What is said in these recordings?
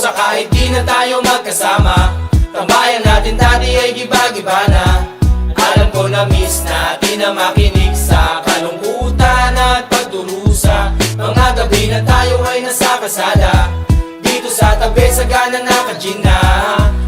Kosa kahit di na tayo magkasama, tambayan natin dati ay giba-giba na. Alam ko na miss natin na makinig sa kalungkutan at pagdurusa. Mga gabi na tayo ay nasa kasada, dito sa tabi sa gana naka-gin na.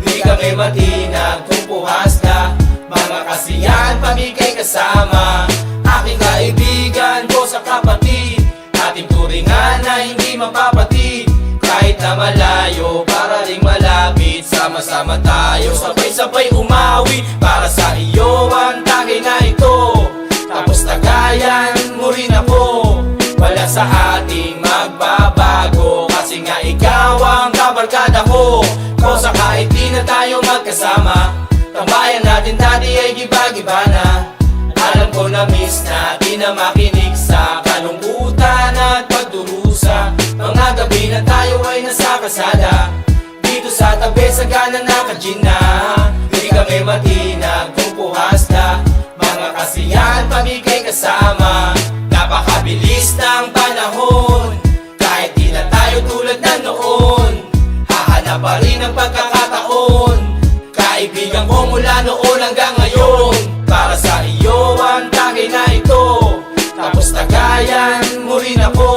Di kami matinag kung puhas na, mga kasiyahan pamigay kasama. Aking kaibigan ko sa kapatid, ating turingan na hindi mapapatid. Kahit na malayo, para ring malapit, sama-sama tayo, sabay-sabay umawi. Para sa iyo ang tagay na ito, tapos tagayan mo rin ako. Wala sa ating magbabago, kasi nga ikaw ang kabarkada ko. Kosa kahit di na tayo magkasama, tambayan natin dati ay giba-giba na. Alam ko na miss natin na makinig sa kalungkutan at pagdurusa. Mga gabi na tayo ay nasa kasada, dito sa tabi sa gana naka-gin na. Di kami matinag kung puhas na, mga kasiyahan pamigay kasama. Napakabilis ng panahon, kahit di na tayo tulad na noon. Hahanap pa rin ang pagkakataon, kaibigan ko mula noon hanggang ngayon. Para sa iyo ang tagay na ito, tapos tagayan mo rin ako.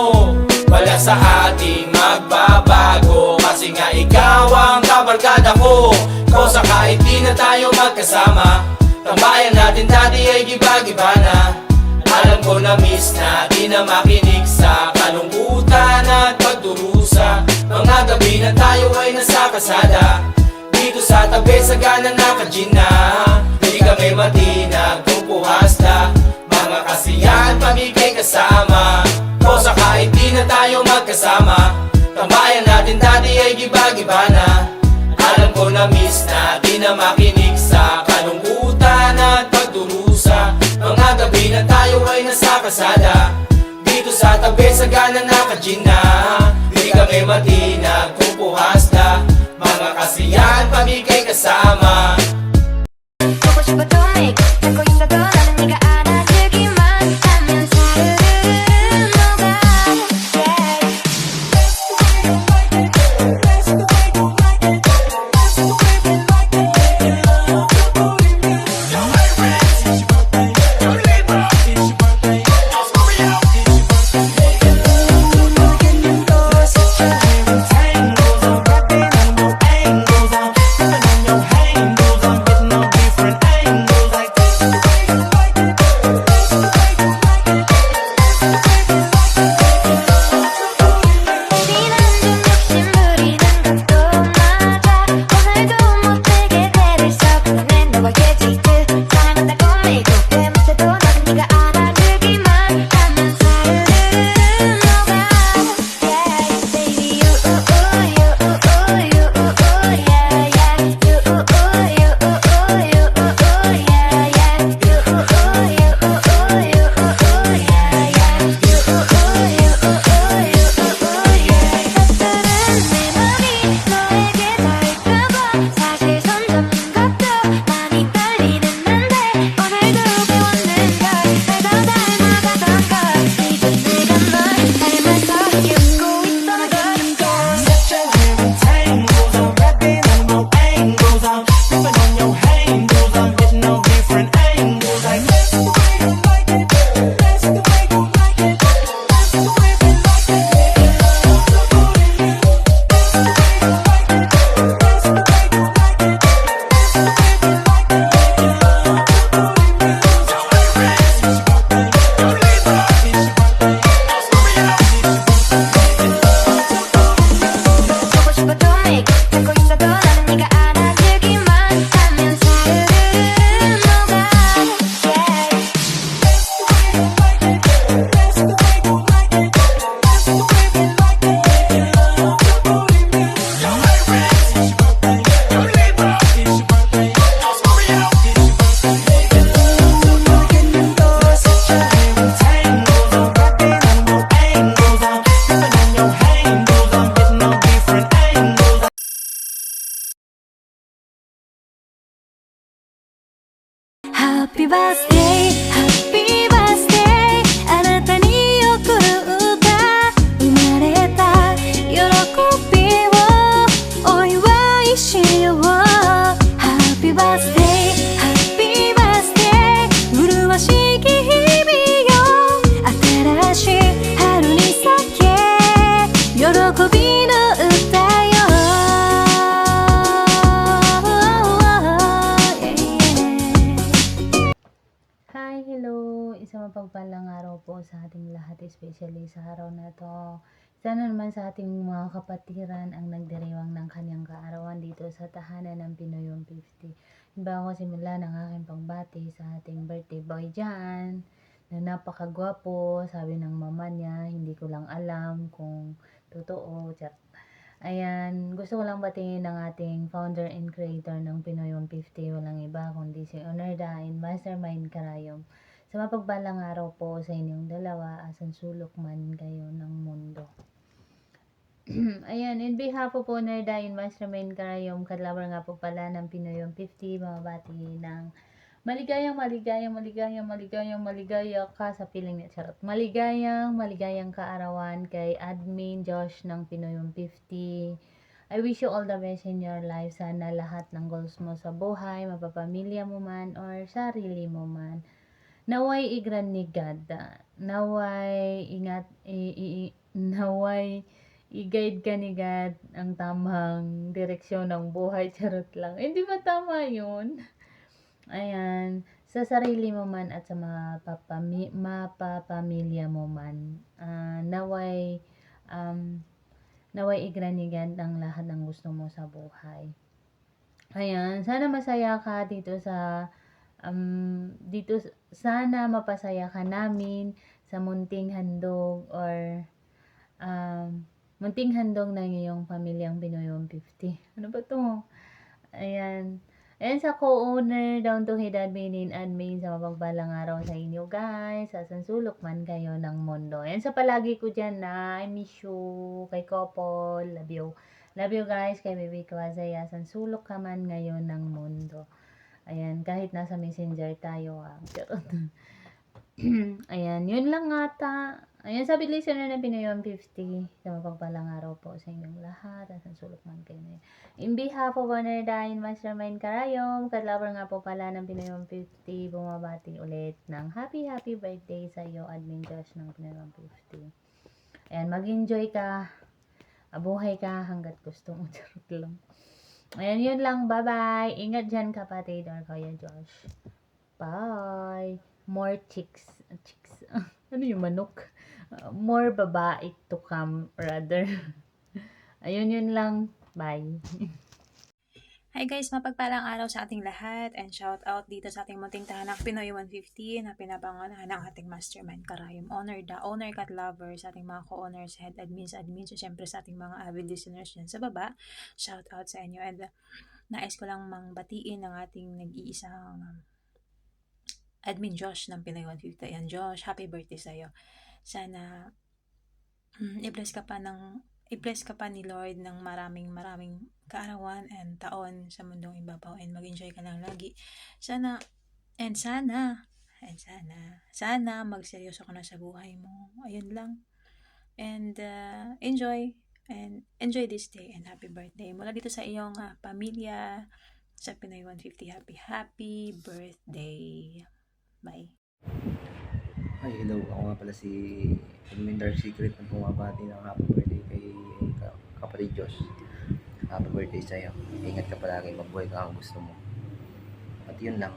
Wala sa ating magbabago, kasi nga ikaw ang kabarkada ko. Kosa kahit di na tayo magkasama, tambayan natin dati ay giba-giba na. Alam ko na miss natin na makinig sa kalungkutan at pagdurusa. Mga gabi na tayo ay nasa kasada, dito sa tabi sa gana naka-gin na. Di kami matinag kung puhas na, mga kasiyahan pamigay kasama. Kosa kahit di na tayo magkasama, tambayan natin dati ay giba-giba na. Alam ko na miss natin na makinig sa kalungkutan at pagdurusa. Mga gabi na tayo ay nasa kasada, dito sa tabi sa gana naka-gin na. Di kami matinag kung puhas na, mga kasiyahan pamigay kasama. 보고 싶어도 make 듣고 있어도 나는 네가 알아주기만 하면 사르르 녹아. Happy birthday, happy birthday あなたに贈る歌生まれた喜びを mapagpalang araw po sa ating lahat, especially sa araw na to. Sana naman sa ating mga kapatiran ang nagdiriwang ng kanyang kaarawan dito sa tahanan ng Pinoy 150. Bago simula ng aking pagbati sa ating birthday boy dyan, na napakagwapo, sabi ng mama niya, hindi ko lang alam kung totoo. Ayan, gusto ko lang batingin ng ating founder and creator ng Pinoy 150, walang iba kundi si Onerda and Mastermind Karayom. Sa mapagpalang araw po sa inyong dalawa, asan sulok man kayo ng mundo. Ayan, in behalf po Onerda and Mastermind Karayom, kadlabar nga po pala ng Pinoy 150, mababati ng maligaya ka sa piling ni Charot. Maligayang kaarawan kay Admin Josh ng Pinoy 150. I wish you all the best in your life. Sana lahat ng goals mo sa buhay, mapapamilya mo man or sarili mo man, naway igran ni God. Naway naway i-guide ka ni God ang tamang direksyon ng buhay. Charot lang. Hindi ba tama yun? Ayan, sa sarili mo man at sa mapapamilya mo man, naway igranigan ang lahat ng gusto mo sa buhay. Ayan, sana masaya ka dito sana mapasaya ka namin sa munting handog or munting handog ng iyong pamilyang Pinoy 150. Ano ba to? Ayan. Ayan sa co-owner, down to head admin sa mapagpalang araw sa inyo guys. Sa sansulok man kayo ng mundo. Ayan sa palagi ko dyan na I miss you kay Kopol. Love you. Love you guys kay Baby Kwazaya. Sansulok ka man ngayon ng mundo. Ayan, kahit nasa messenger tayo Charot. Ayan, yun lang ata. Ayan, sabi listener na Pinoy 150. Sa mapagpalang araw po sa inyong lahat. At ang sulok man kayo na yun. In behalf of Onerdain Mastermind Karayom, kadlabar nga po pala ng Pinoy 150, bumabati ulit ng happy birthday sa iyo, Admin Josh ng Pinoy 150. Ayan, mag-enjoy ka. Abuhay ka hanggat gusto mo. Charot lang. Ayan, yun lang. Bye-bye. Ingat dyan kapatid or Kuya Josh. Bye. More chicks. Ano yung manok? More babae to come rather. Ayun, yun lang. Bye. Hi guys, mapagpalang araw sa ating lahat and shout out dito sa ating munting tahanang Pinoy 150 na pinapanganahan ng ating mastermind Karayom. Owner cat lover sa ating mga co-owners, head admins, so syempre sa ating mga avid listeners dyan sa baba. Shout out sa inyo and nais ko lang batiin ng ating nag-iisang admin Josh ng Pinoy 150. Ayan Josh, happy birthday sa'yo. Sana i-bless ka pa ni Lord ng maraming kaarawan and taon sa mundong ibabaw and mag-enjoy ka lang lagi. Sana magseryoso ka na sa buhay mo. Ayun lang. And enjoy this day and happy birthday. Mula dito sa iyong pamilya sa Pinoy 150, happy birthday. Bye. Hi, hello. Ako nga pala si Admin Dark Secret na bumabati ng happy birthday kay kapatid Josh. Happy birthday sa'yo. Ingat ka palagi, mabuhay ka ang gusto mo. At yun lang.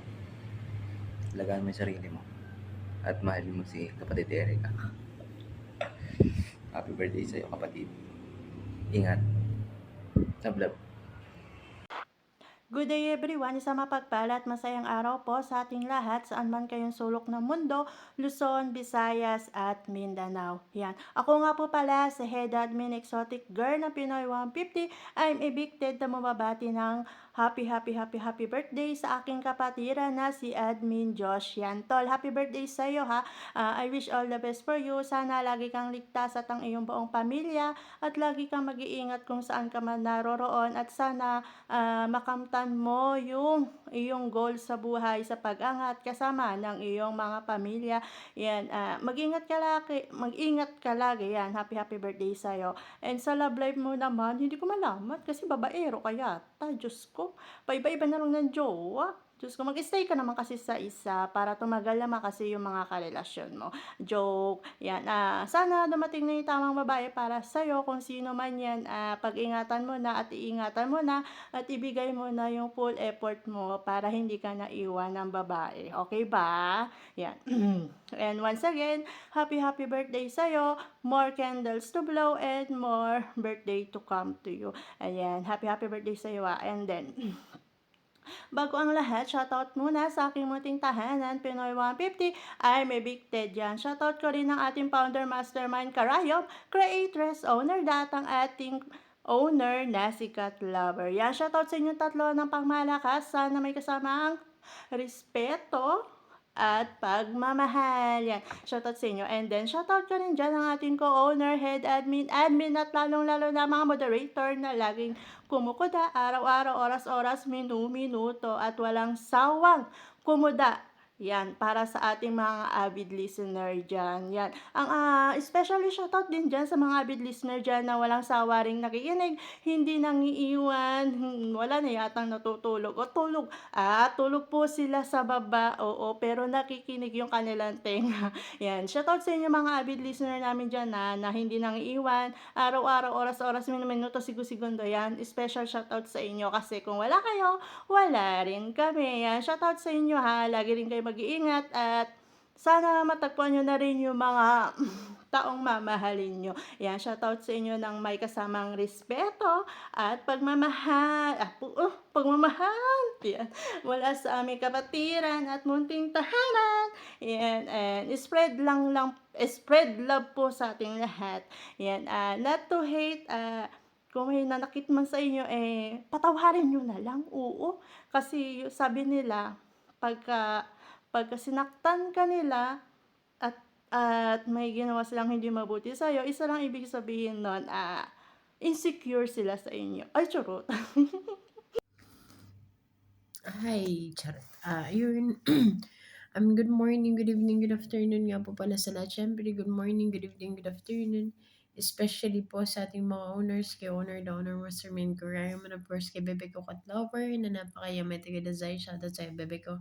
Alagaan mo yung sarili mo. At mahalin mo si kapatid Erica. Happy birthday sa'yo, kapatid. Ingat. Love. Good day everyone, isang mapagpala at masayang araw po sa ating lahat saan man kayong sulok ng mundo, Luzon, Visayas at Mindanao. Yan. Ako nga po pala si Head Admin Exotic Girl ng Pinoy 150. I'm evicted na mababati ng happy birthday sa aking kapatiran na si Admin Josh Yantol. Happy birthday sa iyo ha. I wish all the best for you. Sana lagi kang ligtas at ang iyong buong pamilya at lagi kang mag-iingat kung saan ka man naroroon at sana makamtan mo yung iyong goal sa buhay sa pag-angat kasama ng iyong mga pamilya. Yan, mag-ingat ka lagi. Yan, happy birthday sa iyo. And sa love life mo naman, hindi ko malamat kasi babaero kaya. Diyos ko, paiba-iba na lang ng jowa. Diyos ko, mag-stay ka naman kasi sa isa para tumagal naman kasi yung mga karelasyon mo. Joke, yan. Sana dumating na yung tamang babae para sa'yo, kung sino man yan. Pag-ingatan mo na at iingatan mo na at ibigay mo na yung full effort mo para hindi ka naiwan ng babae. Okay ba? Yan. And once again, happy birthday sa'yo. More candles to blow and more birthday to come to you. Ayan, happy birthday sa'yo. And then, bago ang lahat, shoutout muna sa aking munting tahanan, Pinoy 150, ay may Big Ted yan. Shoutout ko rin ang ating founder, Mastermind Karayom, creatress, owner, datang ating owner na si Cat Lover. Yan, shoutout sa inyong tatlo ng pangmalakas. Sana may kasamang respeto at pagmamahal. Yan. Shoutout sa inyo. And then, shoutout ko rin dyan ang ating co-owner, head admin, at lalong-lalo na mga moderator na laging kumukuda, araw-araw, oras-oras, minuto, at walang sawang kumuda. Yan, para sa ating mga avid listener dyan. Yan. Especially shoutout din dyan sa mga avid listener dyan na walang sawa ring nakikinig, hindi nangiiwan, wala na yatang natutulog. O tulog. Tulog po sila sa baba, oo, pero nakikinig yung kanilang tenga. Yan. Shoutout sa inyo mga avid listener namin dyan na hindi nangiiwan, araw-araw, oras-oras, minuto, segundo. Yan. Special shoutout sa inyo kasi kung wala kayo, wala rin kami. Yan. Shoutout sa inyo ha. Lagi rin kayo mag-iingat at sana matagpuan nyo na rin yung mga taong mamahalin nyo. Yan, shoutout sa inyo ng may kasamang respeto at pagmamahal. Pagmamahal. Yan, mula sa aming kapatiran at munting tahanan. Yan, and spread love po sa ating lahat. Yan, not to hate, kung may nanakit man sa inyo, patawarin nyo na lang. Oo, kasi sabi nila, pagka sinaktan ka nila at may ginawa silang hindi mabuti sa'yo, isa lang ibig sabihin nun, insecure sila sa inyo. Ay, charot. Hi, charot. Yun. Good morning, good evening, good afternoon nga po pala sa lahat. Siyempre, good morning, good evening, good afternoon. Especially po sa ating mga owners, kay owner, the owner, Mastermind Karayom, and of course, kay bebe ko Cat Lover, na napakayamay taga-desire. Shoutout sa bebe ko.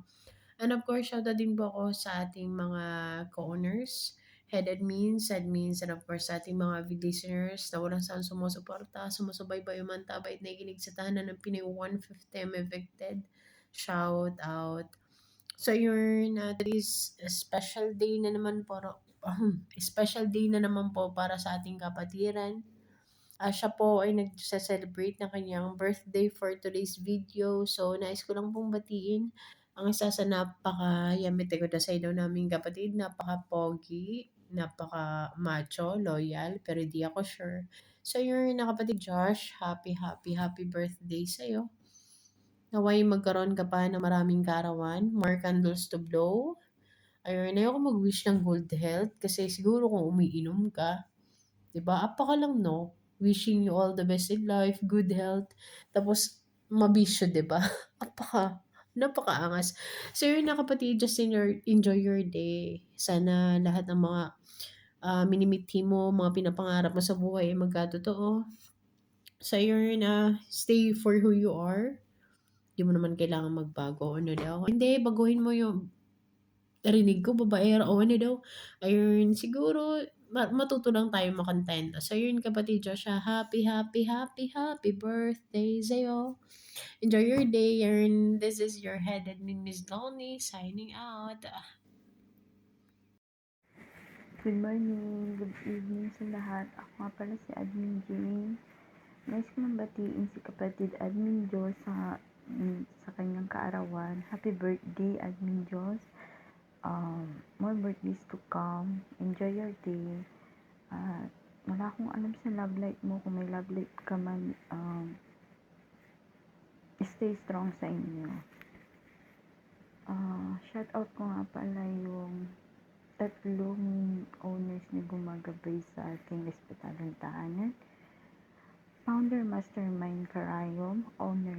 And of course, shoutout din po ako sa ating mga co-owners, head admins, and of course sa ating mga avid listeners na walang saan sumusuporta, sumusubaybay, umantabay at nakikinig sa tahanan ng Pinoy 150 evicted. Shout out. So yun, today's special day na naman po, para sa ating kapatiran. Siya po ay nag-celebrate ng kanyang birthday for today's video. So, nais ko lang pong batiin ang isa sa napaka-yamit ko na sa daw naming kapatid. Napaka-pogi, napaka-macho, loyal, pero di ako sure. So, yun na kapatid Josh, happy birthday sa'yo. Naway magkaroon ka pa ng maraming karawan, more candles to blow. Ayun, ayoko mag-wish ng good health kasi siguro kung umiinom ka, diba? Apa ka lang, no? Wishing you all the best in life, good health, tapos mabisyo, diba? Napakaangas. So yun na kapatid, just enjoy your day. Sana lahat ng mga minimithi mo, mga pinapangarap mo sa buhay ay magkatotoo. So yun na, stay for who you are. Di mo naman kailangan magbago. Ano daw? Hindi, baguhin mo yung rinig ko, babae, o ano daw. Ayun, siguro, matuto lang tayo makantento. So, yun kapatid Joshua, happy birthday sa'yo. Enjoy your day. And this is your head admin, Miss Lonnie, signing out. Good morning, good evening sa lahat. Ako nga pala si Admin Jane. Nais ko lang batiin si kapatid Admin Diyos sa kanyang kaarawan. Happy birthday, Admin Diyos. More birthdays to come. Enjoy your day. Wala akong alam sa love life mo. Kung may love life ka man, stay strong sa inyo. Shout out ko nga pala yung tatlong owners na gumagabay sa aking respetadong tahanan. Founder Mastermind Karayom, owner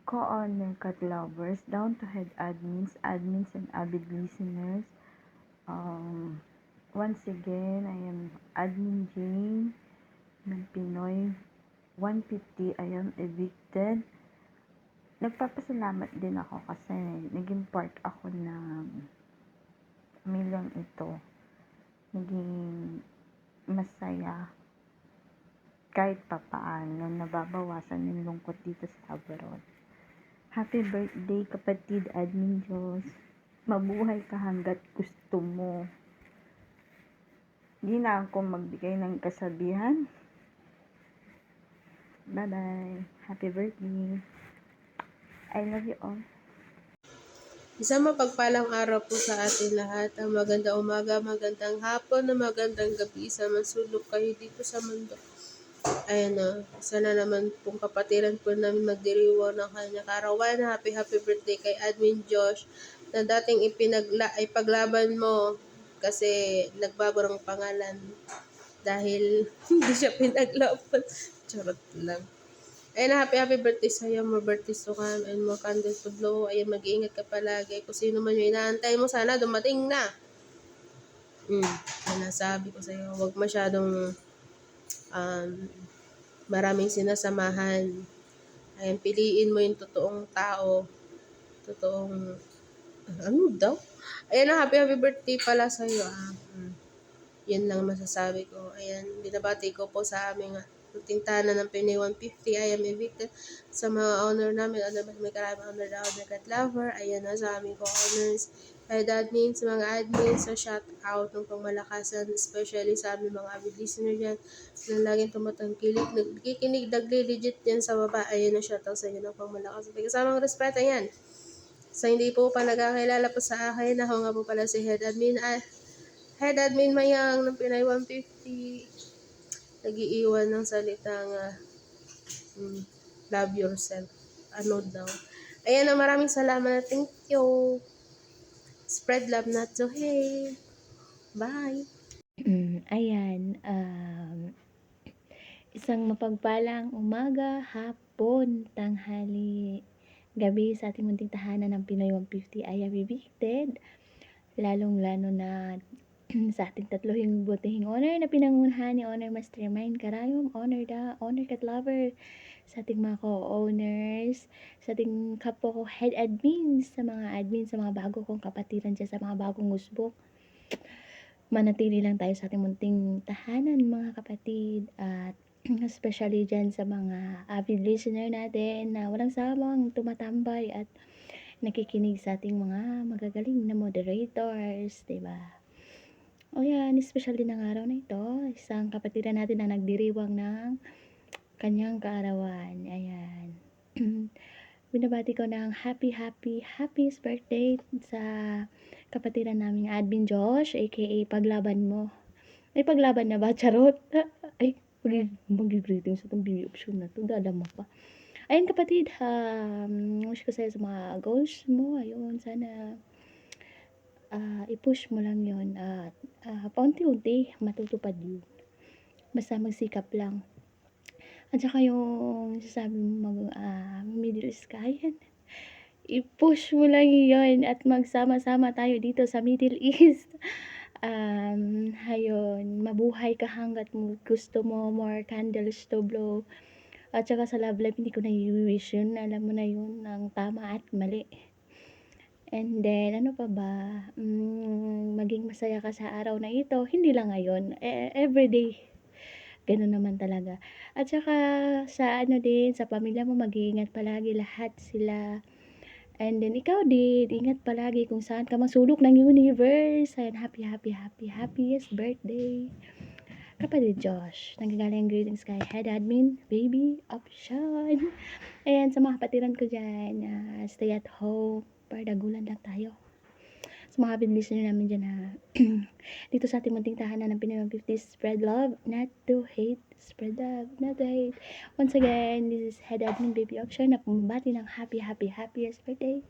co-owner Cat Lovers, down to head admins, and avid listeners. Once again, I am Admin Jane ng Pinoy 150. I am evicted. nagpapasalamat din ako kasi naging part ako ng pamilyang ito. Naging masaya kahit papaano, nababawasan yung lungkot dito sa abroad. Happy birthday, kapatid Admin Diyos. Mabuhay ka hanggat gusto mo. Hindi na ako magbigay ng kasabihan. Bye-bye. Happy birthday. I love you all. Isang mapagpalang araw po sa atin lahat. Ang magandang umaga, magandang hapon, na magandang gabi sa masulok kayo dito sa mundo. Ayan na, isa na naman pong kapatiran po namin magdiriwang ng kanyang karawan. Happy birthday kay Admin Josh na dating ipaglaban mo kasi nagbago ng pangalan dahil hindi siya pinaglaban. Charot lang. Ayan na, happy birthday sa'yo. More birthdays to come and more candles to blow. Ayan, mag-iingat ka palagi. Kung sino man yung inaantay mo, sana dumating na. Yan nasabi ko sa'yo. Huwag masyadong maraming sinasamahan. Ayan, piliin mo yung totoong tao. Totoong, ano daw? Ayan na, happy birthday pala sa'yo. Yan lang masasabi ko. Ayan, binabati ko po sa aming tintahanan ng Pinoy 150. I am evicted sa mga honor namin. Honor mas may karami honor na honor cat lover. Ayan na sa aming co-honors. Kaya that means sa mga admins, so shout out ng pangmalakasan, especially sa aming mga avid listener dyan na laging tumatangkilik, nagkikinig, legit yan sa baba. Ayan na, shout out sa inyo ng pangmalakasan. Kasamang respeto yan. Sa hindi po pa nagkakilala po sa akin, ako nga po pala si Head Admin Mayang ng Pinay 150. Nag-iiwan ng salitang love yourself. Ano daw. Ayan na, maraming salamat. Thank you. Spread love, not to hate. Bye. Ayan, isang mapagpalang umaga, hapon, tanghali, gabi sa ating munting tahanan ng Pinoy 150 ay evicted. Lalong-lalo na sa ating tatlohing butihing honor na pinangunahan ni Honor Mastermind Karayom, Honor Cat Lover, sa ating mga co-owners, sa ating kapwa ko head admins, sa mga bago kong kapatiran dyan, sa mga bagong usbok. Manatili lang tayo sa ating munting tahanan, mga kapatid, at especially dyan sa mga avid listener natin na walang sawang tumatambay at nakikinig sa ating mga magagaling na moderators, diba? O yan, especially ng araw na ito, isang kapatiran natin na nagdiriwang ng kanyang kaarawan. Ayan. Binabati ko ng happiest birthday sa kapatiran naming Admin Josh, aka Paglaban Mo. Ay, paglaban na ba? Charot. Ay, mag-greeting sa itong video option na ito. Dala mo pa. Ayun kapatid, wish ko sa'yo sa mga goals mo. Ayun, sana i-push mo lang yun at paunti-unti matutupad yun. Basta magsikap lang. At saka yung sasabi mo Middle East ka, yan. I-push mo lang yun at magsama-sama tayo dito sa Middle East. Ayun, mabuhay ka hanggat gusto mo, more candles to blow. At saka sa love life, hindi ko na i-wish yun. Alam mo na yun, ang tama at mali. And then, ano pa ba? Maging masaya ka sa araw na ito. Hindi lang ngayon. Everyday. Ganun naman talaga. At saka, sa sa pamilya mo, mag-iingat palagi lahat sila. And then, ikaw din, ingat palagi kung saan ka masulok ng universe. And happiest birthday. Kapatid Josh, nanggagaling greetings kay Head Admin, Baby Option. Ayan, sa mga kapatiran ko dyan, stay at home. Dagulan lang tayo. Sa mga avid listener namin dyan dito sa ating munting tahanan ng Pinoy 150, spread love, not to hate. Spread love, not to hate. Once again, this is Head Admin Baby Option na pumabati ng happiest birthday.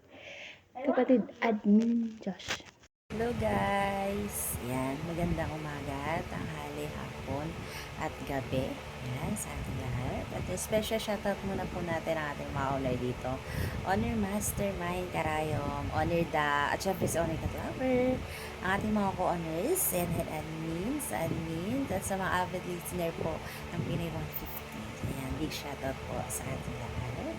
Kapatid Admin Josh. Hello guys! Yan, magandang umaga, tanghali, hapon, at gabi. Yan, sa ating lahat. At special shoutout muna po natin ang ating mga ulay dito. Honor Mastermind Karayom, Honor Da, at syempre si Honor Cat Lover. Ang ating mga co-honors, and head admins, at sa mga avid listener po ng Pinay 150. Yan, big shoutout po sa ating lahat.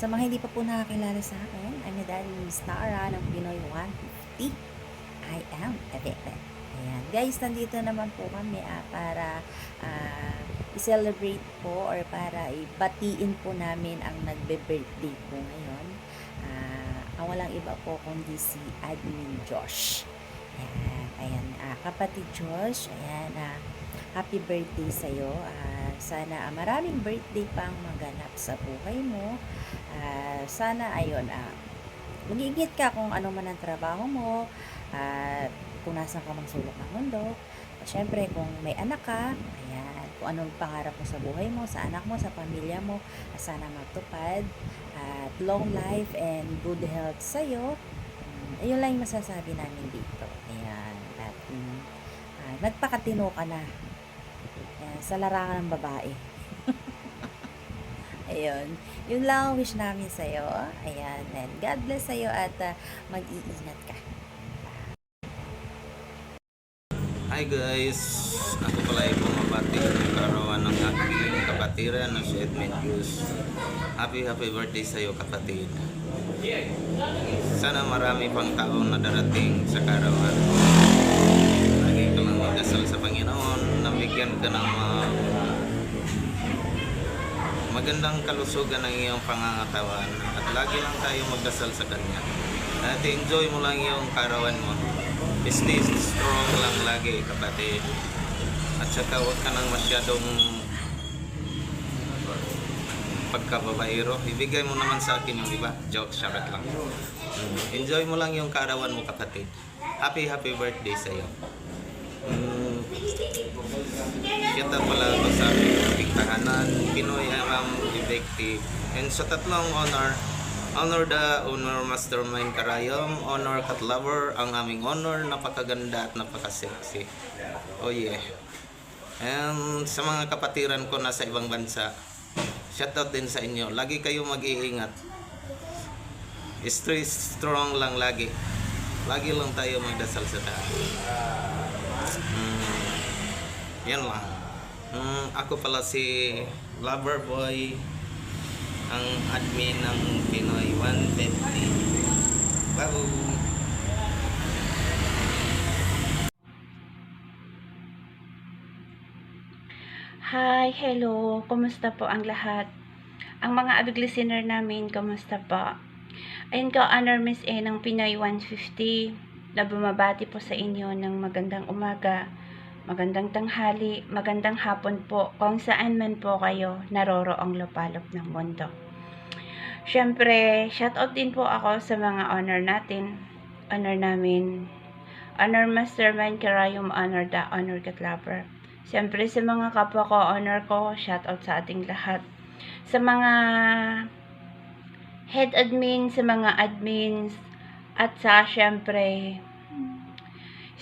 Sa mga hindi pa po nakakilala sa akin, I'm Madam Miss Tara ng Pinoy 150. I am addicted. Ayan. Guys, nandito naman po kami para i-celebrate po or para ibatiin po namin ang nagbe-birthday po ngayon. Ang walang iba po kundi si Admin Josh. Ayan, kapatid Josh, ayan, happy birthday sa'yo. Sana maraming birthday pang maganap sa buhay mo. Sana, ayun, mag-iingat ka kung ano man ang trabaho mo, at kung nasan ka mang sulok ng mundo. At syempre, kung may anak ka, ayan, kung anong pangarap mo sa buhay mo, sa anak mo, sa pamilya mo, sana magtupad. At long life and good health sa'yo. Ayun lang yung masasabi namin dito. Ayan. At magpakatino ka na. Ayan, sa larangan ng babae. Ayun. Yun lang ang wish namin sa'yo. Ayan. And God bless sa'yo at mag-iingat ka. Hi guys! Ako pala ay bumabati ng karawan ng aking kapatiran na si Edmund Hughes. Happy birthday sa iyo, kapatid. Sana marami pang taon na darating sa karawan. Lagi ka lang magdasal sa Panginoon, nabigyan ka ng magandang kalusugan ng iyong pangangatawan at lagi lang tayo magdasal sa Kanya. At enjoy mo lang yung karawan mo. Stay strong lang lagi, kapatid. At saka huwag ka nang masyadong pagkababaero. Ibigay mo naman sa akin yung iba. Joke, charot lang. Enjoy mo lang yung kaarawan mo, kapatid. Happy birthday sa iyo. Kita pala ako sa aming tahanan, Pinoy Effective. And sa tatlong honor the owner mastermind Karayom, honor cat lover, ang aming honor, napakaganda at napakasexy. Oh yeah. And sa mga kapatiran ko na sa ibang bansa, shoutout din sa inyo. Lagi kayo mag-iingat. Stay strong lang lagi. Lagi lang tayo magdasal sa taas. Yan lang. Ako pala si Loverboy, ang admin ng Pinoy 150. Bye! Hi, hello. Kumusta po ang lahat? Ang mga abig listener namin, kumusta po? Ayun ko, Honor Miss A ng Pinoy 150 na bumabati po sa inyo ng magandang umaga, magandang tanghali, magandang hapon po kung saan man po kayo naroroong lupalop ng mundo. Siyempre, shoutout din po ako sa mga honor natin, honor namin, honor mastermind Karayom, honor the honor cat lover. Siyempre sa mga kapwa ko, honor ko, shoutout sa ating lahat. Sa mga head admin, sa mga admins, at sa siyempre,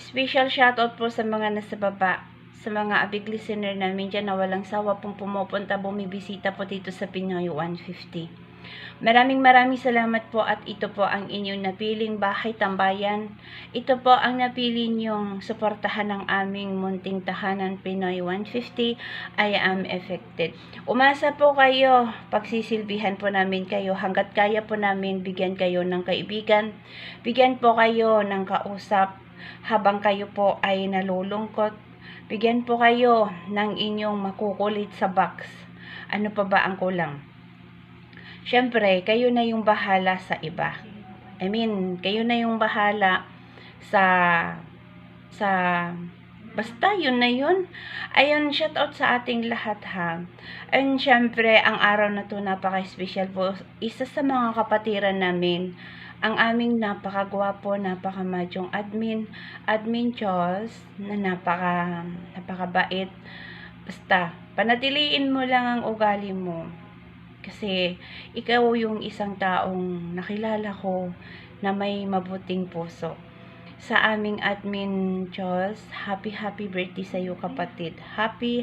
special shoutout po sa mga nasa baba, sa mga abig listener namin dyan na walang sawa pong pumupunta, bumibisita po dito sa Pinoy 150. Maraming salamat po at ito po ang inyong napiling bahay tambayan. Ito po ang napili niyong suportahan ng aming munting tahanan Pinoy 150. I am affected. Umasa po kayo, pagsisilbihan po namin kayo hanggat kaya po namin bigyan kayo ng kaibigan, bigyan po kayo ng kausap habang kayo po ay nalulungkot, bigyan po kayo ng inyong makukulit sa box. Ano pa ba ang kulang? Siyempre, kayo na yung bahala sa iba. Kayo na yung bahala basta yun na yun. Ayun, shoutout sa ating lahat ha. And siyempre, ang araw na to napaka-special po. Isa sa mga kapatiran namin, ang aming napakagwapo, napakamadyong admin Charles, na napakabait. Basta, panatiliin mo lang ang ugali mo. Kasi ikaw yung isang taong nakilala ko na may mabuting puso. Sa aming admin Charles, happy birthday sa iyo, kapatid. Happy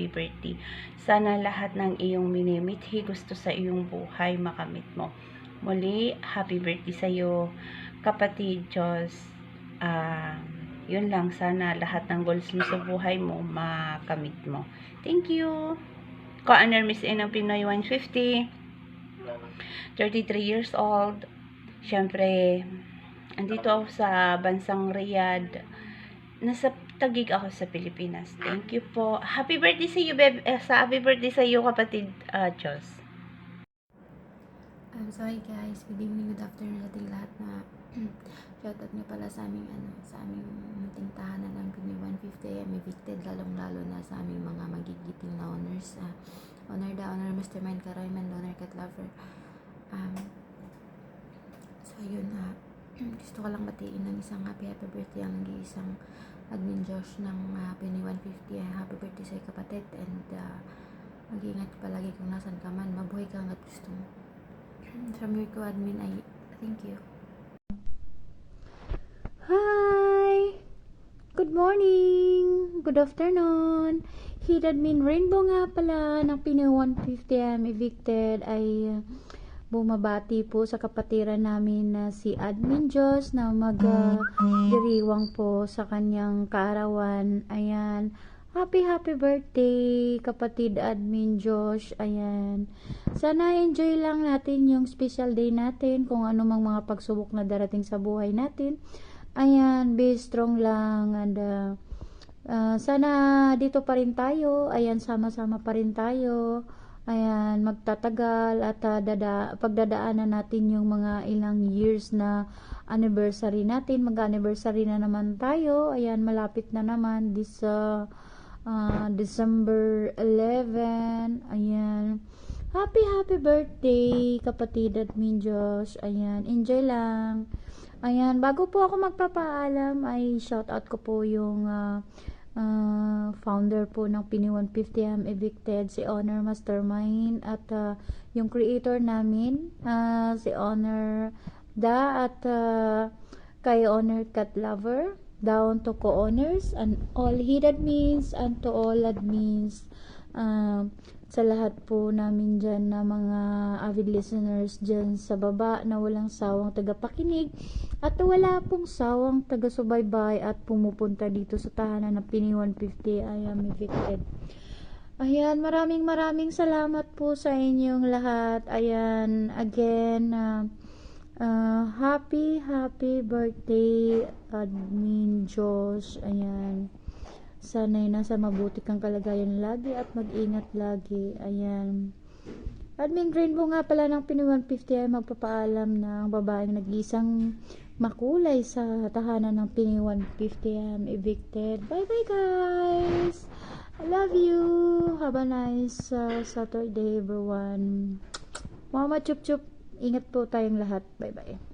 birthday. Sana lahat ng iyong minimithi gusto sa iyong buhay makamit mo. Muli, happy birthday sa iyo, kapatid Charles. Yun lang, sana lahat ng goals mo sa buhay mo makamit mo. Thank you. Ko-honor Miss A ng Pinoy 150. 33 years old. Siyempre, andito ako sa bansang Riyadh. Nasa Taguig ako sa Pilipinas. Thank you po. Happy birthday sa iyo, happy birthday sa iyo, kapatid Diyos. So hi guys, good evening, good afternoon sa ating lahat na shoutout nga pala sa aming sa aming munting tahanan ng Pinoy 150 AM evicted, lalong-lalo na sa aming mga magigiting na honors. Honor the honor mastermind Karayman, honor cat lover. So yun, gusto ko lang batiin ng isang happy birthday ang nag-iisang admin Josh ng Pinoy 150. Happy birthday sa kapatid, and mag-iingat palagi kung nasan ka man, mabuhay ka hanggat gusto mo. From your co-admin, thank you. Hi! Good morning! Good afternoon! Head Admin Rainbow nga pala ng Pinoy 150 evicted ay bumabati po sa kapatiran namin na si Admin Joss na magdiriwang po sa kanyang kaarawan. Ayan. Happy birthday, kapatid Admin Josh. Ayan. Sana enjoy lang natin yung special day natin, kung ano mang mga pagsubok na darating sa buhay natin. Ayan, be strong lang, and sana dito pa rin tayo. Ayan, sama-sama pa rin tayo. Ayan, magtatagal at pagdadaanan natin yung mga ilang years na anniversary natin. Mag-anniversary na naman tayo. Ayan, malapit na naman this December 11. Ayan. Happy birthday, kapatid Admin Josh. Ayan, enjoy lang. Ayan, bago po ako magpapaalam, ay shout out ko po yung founder po ng Pinoy 150 evicted, si Honor Mastermind, at yung creator namin, si Honor Da, at kay Honor Cat Lover, down to co-owners and all head admins and to all admins, sa lahat po namin dyan na mga avid listeners dyan sa baba na walang sawang tagapakinig at wala pong sawang taga-subaybay at pumupunta dito sa tahanan ng Pinoy 150 I am evicted. Ayan, maraming salamat po sa inyong lahat. Ayan, again, happy birthday Admin Josh. Ayan, sana'y nasa mabuti kang kalagayan lagi at mag-ingat lagi. Ayan, Admin Rainbow nga pala ng Pinoy 150 ay magpapaalam ng babaeng nag-isang makulay sa tahanan ng Pinoy 150 evicted. Bye guys, I love you. Have a nice Saturday everyone. Mama chup chup. Ingat po tayong lahat. Bye-bye.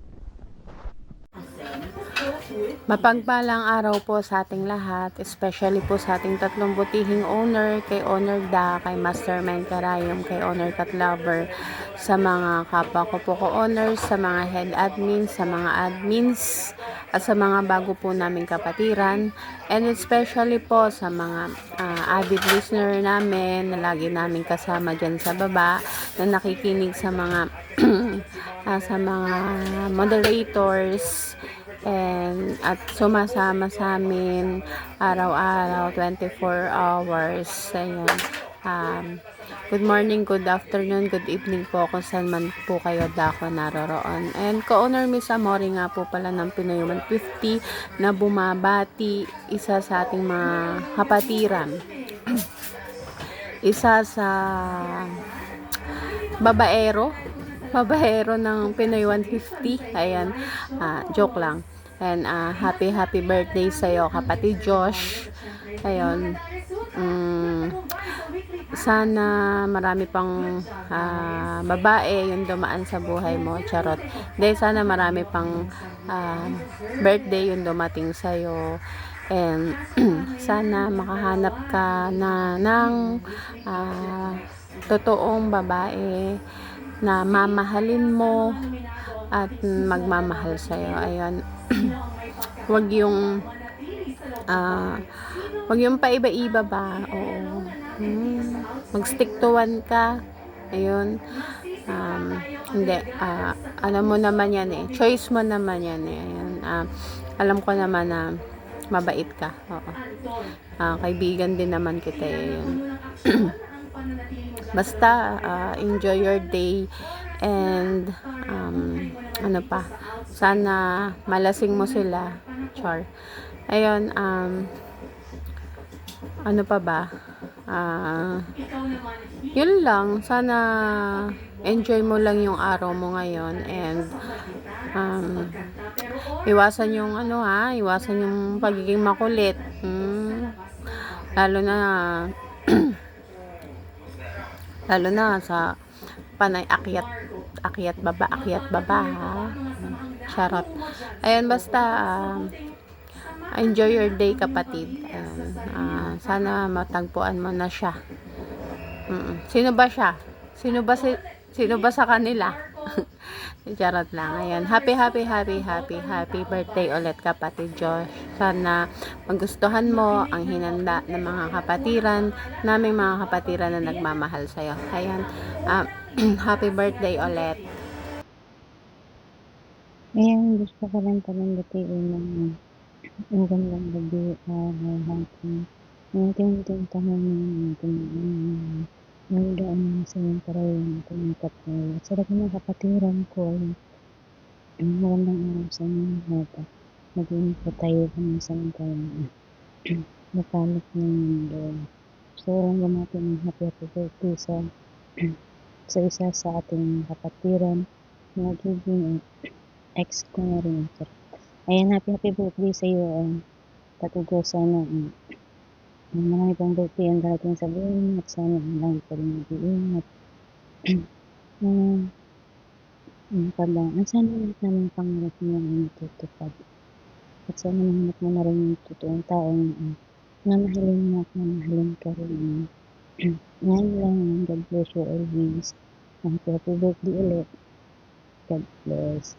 Mapagpalang araw po sa ating lahat, especially po sa ating tatlong butihing owner, kay Honor Da, kay Mastermind Karayom, kay Honor Cat Lover, sa mga kapwa ko po ko-owners, sa mga head admins, sa mga admins, at sa mga bago po naming kapatiran, and especially po sa mga avid listener namin na lagi namin kasama dyan sa baba, na nakikinig sa mga sa mga moderators, and at sumasama sa amin araw-araw 24 hours. Ayun. Good morning, good afternoon, good evening po kung saan man po kayo dako naroroon. And co-owner Miss Amori nga po pala ng Pinoy 150 na bumabati, isa sa ating mga kapatiran. Isa sa babaero ng Pinoy 150. Ayan, joke lang. And happy birthday sa iyo, kapatid Josh. Ayun. Sana marami pang babae yung dumaan sa buhay mo. Charot. Dahil sana marami pang birthday yung dumating sa iyo. And sana makahanap ka na ng totoong babae na mamahalin mo at magmamahal sa'yo. Ayun. Wag yung paiba-iba ba. Oo. Mag-stick to one ka. Ayun. Hindi. Alam mo naman yan eh. Choice mo naman yan eh. Ayun. Alam ko naman na mabait ka. Oo. Kaibigan din naman kita eh. Basta enjoy your day And, ano pa, sana malasing mo sila. Char. Ayun, ano pa ba? Yun lang. Sana enjoy mo lang yung araw mo ngayon. And, iwasan yung iwasan yung pagiging makulit. Lalo na, lalo na sa panay akyat baba ha. Charot. Ayun, basta, enjoy your day, kapatid. Sana matagpuan mo na siya. Sino ba siya? Sino ba sa kanila? Charot lang. Ayan. Happy birthday ulit, kapatid Josh. Sana magustuhan mo ang hinanda ng mga kapatiran, naming mga kapatiran na nagmamahal sa'yo. Ayan. Happy birthday ulit. Ayan, gusto ko lang palang batiin ng magandang gabi ating tintahan ng ating nagdaan sa iyong karayong ating kapatid. Sa lahat ng kapatiran ko, magandang araw sa inyo lahat. Maging po tayo kung saan tayo nakalap ng mundo. Gusto ko lang gumati ng happy birthday sa isa sa ating kapatiran, magiging ex ko na rin. Ayan, happy birthday sa iyo. Patugo sana marami pang birthday ang darating sa buhay mo at sana lang pa rin mag-iingat. Sana lahat namin pangarap mo ay matutupad. At sana mahanap mo na rin yung totoong taong mamahalin mo at mamahalin ka rin. Ngayon lang, God bless you always. Happy birthday ulit. God bless.